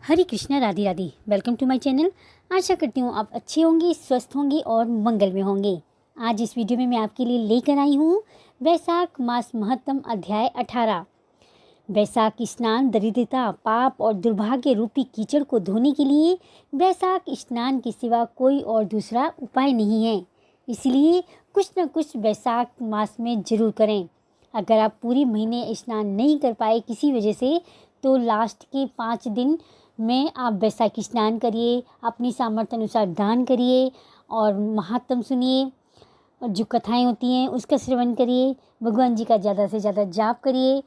Hare Krishna, Radhe Radhe. Welcome to my channel. आशा करती हूँ आप अच्छे होंगे, स्वस्थ होंगे और मंगल में होंगे। आज इस वीडियो में मैं आपके लिए लेकर आई हूँ वैशाख मास महत्तम अध्याय 18। वैशाख स्नान दरिद्रता, पाप और दुर्भाग्य रूपी कीचड़ को धोने के लिए वैशाख स्नान के सिवा कोई और दूसरा उपाय नहीं है। इसलिए कुछ न कुछ वैशाख मास में जरूर करें। अगर आप पूरे महीने स्नान नहीं कर पाए किसी वजह से, तो लास्ट के 5 दिन में आप वैशाखी स्नान करिए, अपनी सामर्थ्य अनुसार दान करिए और महात्म सुनिए और जो कथाएं होती हैं उसका श्रवण करिए, भगवान जी का ज़्यादा से ज़्यादा जाप करिए।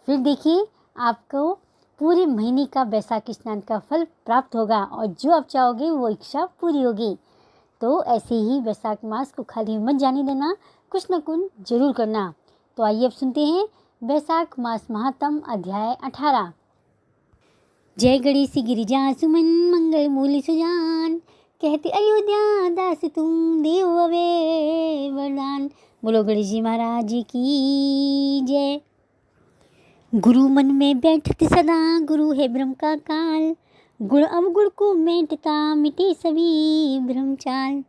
फिर देखिए आपको पूरे महीने का वैशाखी स्नान का फल प्राप्त होगा और जो आप चाहोगे वो इच्छा पूरी होगी। तो ऐसे ही वैशाख मास को खाली मत जाने देना, कुछ न कुछ जरूर करना। तो आइए अब सुनते हैं वैशाख मास महात्म अध्याय 18। जय गणेश गिरिजा सुमन मंगल मूल सुजान, कहते अयोध्या दास तुम देव अवे वरदान। बोलो गणेश जी महाराज जी की जय। गुरु मन में बैठत सदा, गुरु है ब्रह्म का काल। गुण अवगुण को मेंटता, मिटे सभी भ्रम चाल।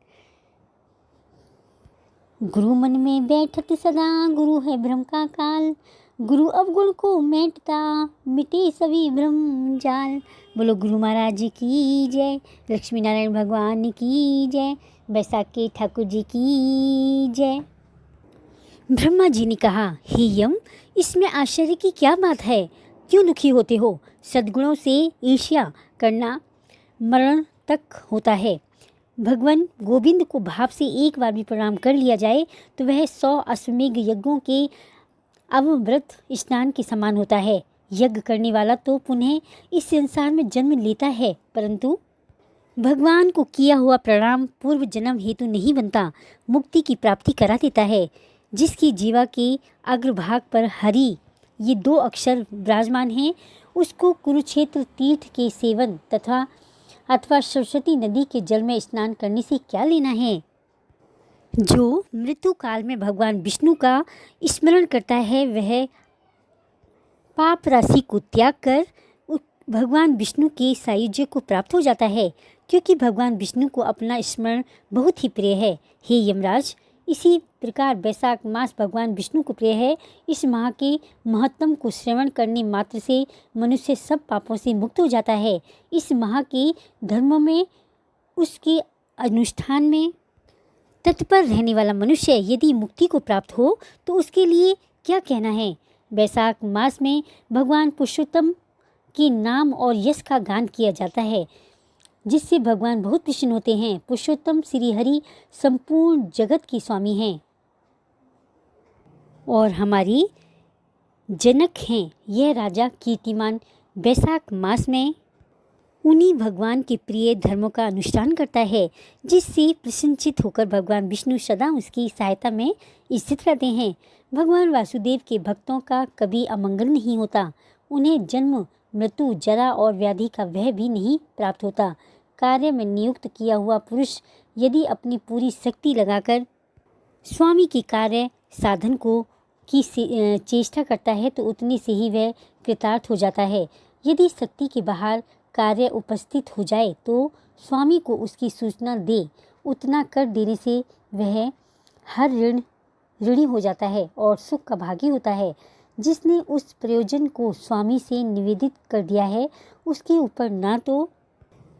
गुरु मन में बैठत सदा, गुरु है ब्रह्म का काल। गुरु अवगुण को मेंटता, मिटे सभी भ्रम जाल। बोलो गुरु महाराज जी की जय, लक्ष्मी नारायण भगवान की जय, वैशाख के ठाकुर जी की जय। ब्रह्मा जी ने कहा, हे यम, इसमें आश्चर्य की क्या बात है? क्यों दुखी होते हो? सद्गुणों से ईर्ष्या करना मरण तक होता है। भगवान गोविंद को भाव से एक बार भी प्रणाम कर लिया जाए तो वह 100 अश्वमेघ यज्ञों के अवव्रत स्नान के समान होता है। यज्ञ करने वाला तो पुनः इस संसार में जन्म लेता है, परंतु भगवान को किया हुआ प्रणाम पूर्व जन्म हेतु नहीं बनता, मुक्ति की प्राप्ति करा देता है। जिसकी जीवा के अग्रभाग पर हरि ये 2 अक्षर विराजमान हैं, उसको कुरुक्षेत्र तीर्थ के सेवन अथवा सरस्वती नदी के जल में स्नान करने से क्या लेना है। जो मृत्यु काल में भगवान विष्णु का स्मरण करता है वह पाप राशि को त्याग कर भगवान विष्णु के सायुज्य को प्राप्त हो जाता है, क्योंकि भगवान विष्णु को अपना स्मरण बहुत ही प्रिय है। हे यमराज, इसी प्रकार वैशाख मास भगवान विष्णु को प्रिय है। इस माह के महत्तम को श्रवण करने मात्र से मनुष्य सब पापों से मुक्त हो जाता है। इस माह के धर्मों में, उसके अनुष्ठान में तत्पर रहने वाला मनुष्य यदि मुक्ति को प्राप्त हो तो उसके लिए क्या कहना है। वैशाख मास में भगवान पुरुषोत्तम के नाम और यश का गान किया जाता है, जिससे भगवान बहुत प्रसन्न होते हैं। पुरुषोत्तम श्री हरि संपूर्ण जगत के स्वामी हैं और हमारी जनक हैं। यह राजा कीर्तिमान वैशाख मास में उन्हीं भगवान के प्रिय धर्मों का अनुष्ठान करता है, जिससे प्रसन्नचित होकर भगवान विष्णु सदा उसकी सहायता में स्थित रहते हैं। भगवान वासुदेव के भक्तों का कभी अमंगल नहीं होता। उन्हें जन्म, मृत्यु, जरा और व्याधि का भय भी नहीं प्राप्त होता। कार्य में नियुक्त किया हुआ पुरुष यदि अपनी पूरी शक्ति लगाकर स्वामी के कार्य साधन को की चेष्टा करता है तो उतनी से ही वह कृतार्थ हो जाता है। यदि शक्ति के बाहर कार्य उपस्थित हो जाए तो स्वामी को उसकी सूचना दे, उतना कर देने से वह हर ऋणी हो जाता है और सुख का भागी होता है। जिसने उस प्रयोजन को स्वामी से निवेदित कर दिया है, उसके ऊपर ना तो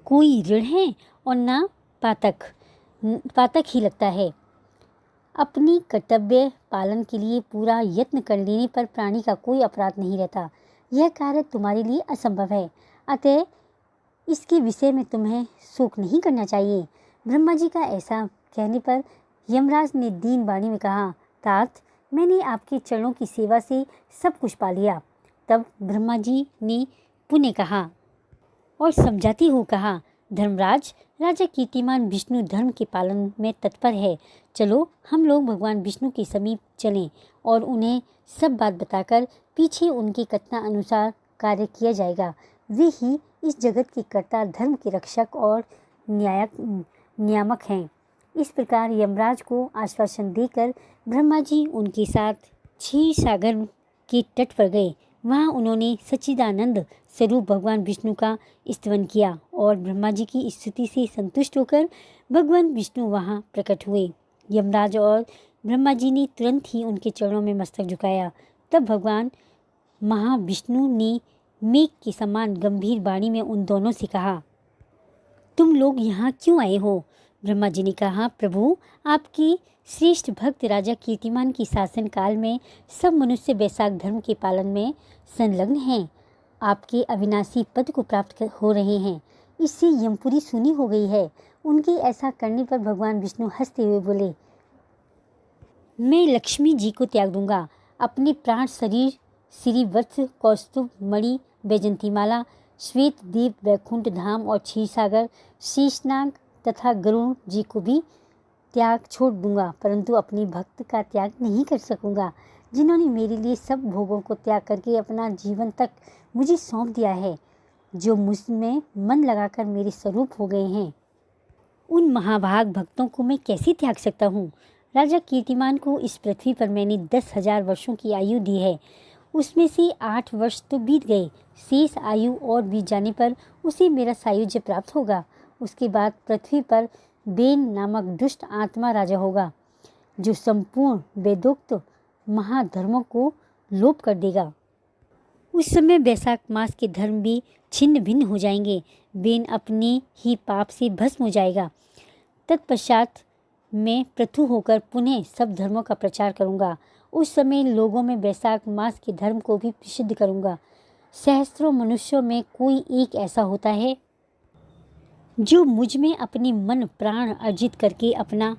कोई ऋण है और ना पातक ही लगता है। अपनी कर्तव्य पालन के लिए पूरा यत्न कर लेने पर प्राणी का कोई अपराध नहीं रहता। यह कार्य तुम्हारे लिए असंभव है, अतः इसके विषय में तुम्हें शोक नहीं करना चाहिए। ब्रह्मा जी का ऐसा कहने पर यमराज ने दीन वाणी में कहा, तात, मैंने आपके चरणों की सेवा से सब कुछ पा लिया। तब ब्रह्मा जी ने पुनः कहा और समझाते हुए कहा, धर्मराज, राजा कीर्तिमान विष्णु धर्म के पालन में तत्पर है। चलो हम लोग भगवान विष्णु के समीप चलें और उन्हें सब बात बताकर पीछे उनकी कथना अनुसार कार्य किया जाएगा। वे ही इस जगत के कर्ता, धर्म के रक्षक और नियामक हैं। इस प्रकार यमराज को आश्वासन देकर ब्रह्मा जी उनके साथ क्षीर सागर के तट पर गए। वहाँ उन्होंने सच्चिदानंद स्वरूप भगवान विष्णु का स्तवन किया और ब्रह्मा जी की स्तुति से संतुष्ट होकर भगवान विष्णु वहाँ प्रकट हुए। यमराज और ब्रह्मा जी ने तुरंत ही उनके चरणों में मस्तक झुकाया। तब भगवान महाविष्णु ने मेघ के समान गंभीर वाणी में उन दोनों से कहा, तुम लोग यहाँ क्यों आए हो? ब्रह्मा जी ने कहा, प्रभु, आपके श्रेष्ठ भक्त राजा कीर्तिमान की शासन काल में सब मनुष्य वैशाख धर्म के पालन में संलग्न हैं। आपके अविनाशी पद को प्राप्त हो रहे हैं। इससे यमपुरी सुनी हो गई है। उनके ऐसा करने पर भगवान विष्णु हंसते हुए बोले, मैं लक्ष्मी जी को त्याग दूंगा। अपने प्राण शरीर श्री वत्स, कौस्तुभ, मणि, वैजंतीमाला, श्वेत देव, वैकुंठ धाम और क्षीरसागर, शेषनाग तथा गरुण जी को भी त्याग छोड़ दूंगा, परंतु अपने भक्त का त्याग नहीं कर सकूंगा, जिन्होंने मेरे लिए सब भोगों को त्याग करके अपना जीवन तक मुझे सौंप दिया है, जो मुझ में मन लगाकर मेरे स्वरूप हो गए हैं। उन महाभाग भक्तों को मैं कैसे त्याग सकता हूँ? राजा कीर्तिमान को इस पृथ्वी पर मैंने 10,000 वर्षों की आयु दी है। उसमें से 8 वर्ष तो बीत गए। शेष आयु और बीत जाने पर उसे मेरा सायुज्य प्राप्त होगा। उसके बाद पृथ्वी पर बेन नामक दुष्ट आत्मा राजा होगा, जो संपूर्ण वेदोक्त महाधर्मों को लोप कर देगा। उस समय वैशाख मास के धर्म भी छिन्न भिन्न हो जाएंगे। बेन अपने ही पाप से भस्म हो जाएगा। तत्पश्चात मैं पृथु होकर पुनः सब धर्मों का प्रचार करूंगा। उस समय लोगों में वैशाख मास के धर्म को भी प्रसिद्ध करूंगा। सहस्त्रों मनुष्यों में कोई एक ऐसा होता है जो मुझ में अपने मन प्राण अर्जित करके अपना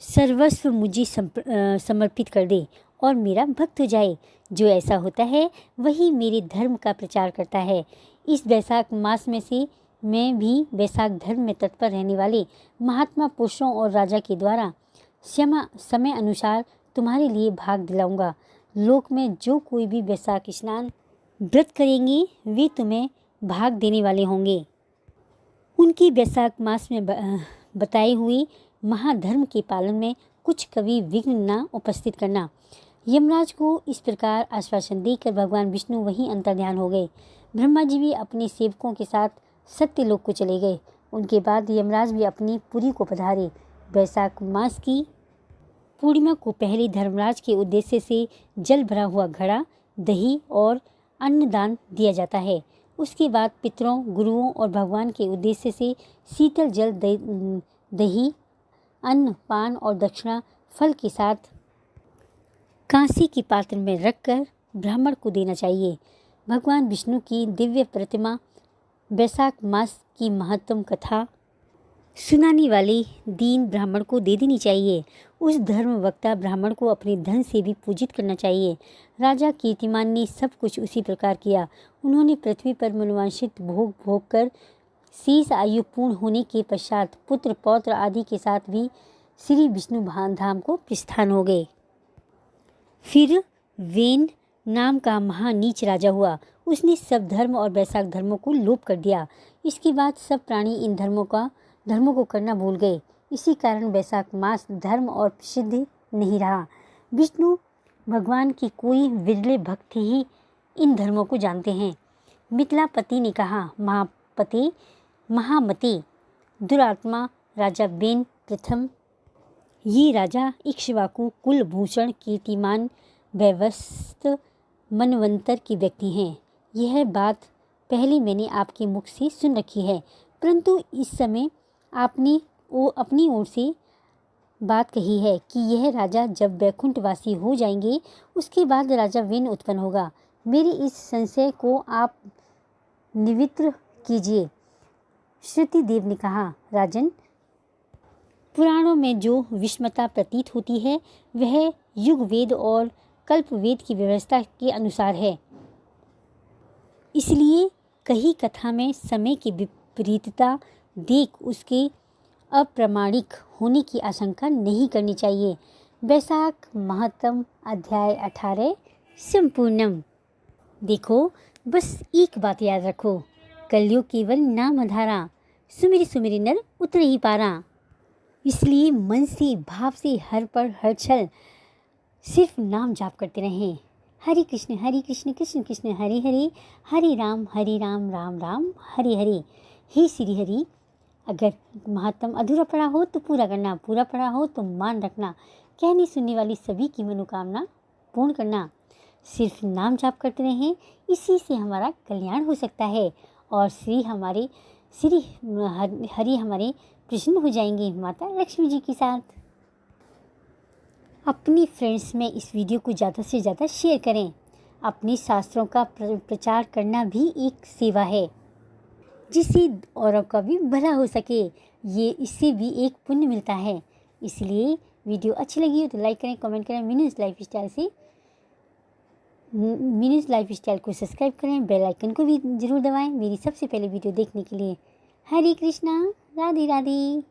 सर्वस्व मुझे समर्पित कर दे और मेरा भक्त हो जाए। जो ऐसा होता है वही मेरे धर्म का प्रचार करता है। इस वैशाख मास में से मैं भी वैशाख धर्म में तत्पर रहने वाले महात्मा पुरुषों और राजा के द्वारा समय अनुसार तुम्हारे लिए भाग दिलाऊंगा। लोक में जो कोई भी वैशाख स्नान व्रत करेंगे वे तुम्हें भाग देने वाले होंगे। उनकी वैशाख मास में बताए हुए महाधर्म के पालन में कुछ कभी विघ्न न उपस्थित करना। यमराज को इस प्रकार आश्वासन देकर भगवान विष्णु वहीं अंतर्ध्यान हो गए। ब्रह्मा जी भी अपने सेवकों के साथ सत्यलोक को चले गए। उनके बाद यमराज भी अपनी पुरी को पधारे। वैशाख मास की पूर्णिमा को पहले धर्मराज के उद्देश्य से जल भरा हुआ घड़ा, दही और अन्नदान दिया जाता है। उसके बाद पितरों, गुरुओं और भगवान के उद्देश्य से शीतल जल, दही, अन्न, पान और दक्षिणा फल के साथ कांसी के पात्र में रखकर ब्राह्मण को देना चाहिए। भगवान विष्णु की दिव्य प्रतिमा वैशाख मास की महत्तम कथा सुनाने वाले दीन ब्राह्मण को दे देनी चाहिए। उस धर्म वक्ता ब्राह्मण को अपने धन से भी पूजित करना चाहिए। राजा कीर्तिमान ने सब कुछ उसी प्रकार किया। उन्होंने पृथ्वी पर मनवांछित भोग भोग कर शेष आयु पूर्ण होने के पश्चात पुत्र पौत्र आदि के साथ भी श्री विष्णु धाम को प्रस्थान हो गए। फिर वेन नाम का महानीच राजा हुआ। उसने सब धर्म और वैशाख धर्मों को लोप कर दिया। इसके बाद सब प्राणी इन धर्मों को करना भूल गए। इसी कारण वैशाख मास धर्म और प्रसिद्ध नहीं रहा। विष्णु भगवान के कोई विरले भक्त ही इन धर्मों को जानते हैं। मिथिलापति ने कहा, महामते दुरात्मा राजा बेन प्रथम। ये राजा इक्ष्वाकु कुलभूषण कीर्तिमान वैवस्त मनवंतर के व्यक्ति हैं। यह बात पहले मैंने आपके मुख से सुन रखी है, परंतु इस समय आपने अपनी ओर से बात कही है कि यह राजा जब वैकुंठवासी हो जाएंगे उसके बाद राजा वेन उत्पन्न होगा। मेरे इस संशय को आप निवृत्त कीजिए। श्रुति देव ने कहा, राजन, पुराणों में जो विषमता प्रतीत होती है वह युग वेद और कल्प वेद की व्यवस्था के अनुसार है। इसलिए कही कथा में समय की विपरीतता देख उसके अप्रामाणिक होने की आशंका नहीं करनी चाहिए। वैशाख महत्तम अध्याय 18 संपूर्णम। देखो, बस एक बात याद रखो, कलयुग केवल नाम आधारा, सुमिरि सुमिरि नर उतर ही पारा। इसलिए मन से भाव से हर पल हर क्षण सिर्फ नाम जाप करते रहें। हरे कृष्ण कृष्ण कृष्ण हरे हरे, हरे राम राम राम हरे हरे। हे श्री हरि, अगर महात्म अधूरा पड़ा हो तो पूरा करना, पूरा पड़ा हो तो मान रखना, कहने सुनने वाली सभी की मनोकामना पूर्ण करना। सिर्फ नाम जाप करते रहें, इसी से हमारा कल्याण हो सकता है और श्री हरि हमारे प्रसन्न हो जाएंगे माता लक्ष्मी जी के साथ। अपनी फ्रेंड्स में इस वीडियो को ज़्यादा से ज़्यादा शेयर करें। अपने शास्त्रों का प्रचार करना भी एक सेवा है, जिससे औरों का भी भला हो सके। ये इससे भी एक पुण्य मिलता है। इसलिए वीडियो अच्छी लगी हो तो लाइक करें, कमेंट करें। मीनूज़ लाइफ स्टाइल को सब्सक्राइब करें, बेल आइकन को भी ज़रूर दबाएं मेरी सबसे पहले वीडियो देखने के लिए। हरे कृष्णा, राधे राधे।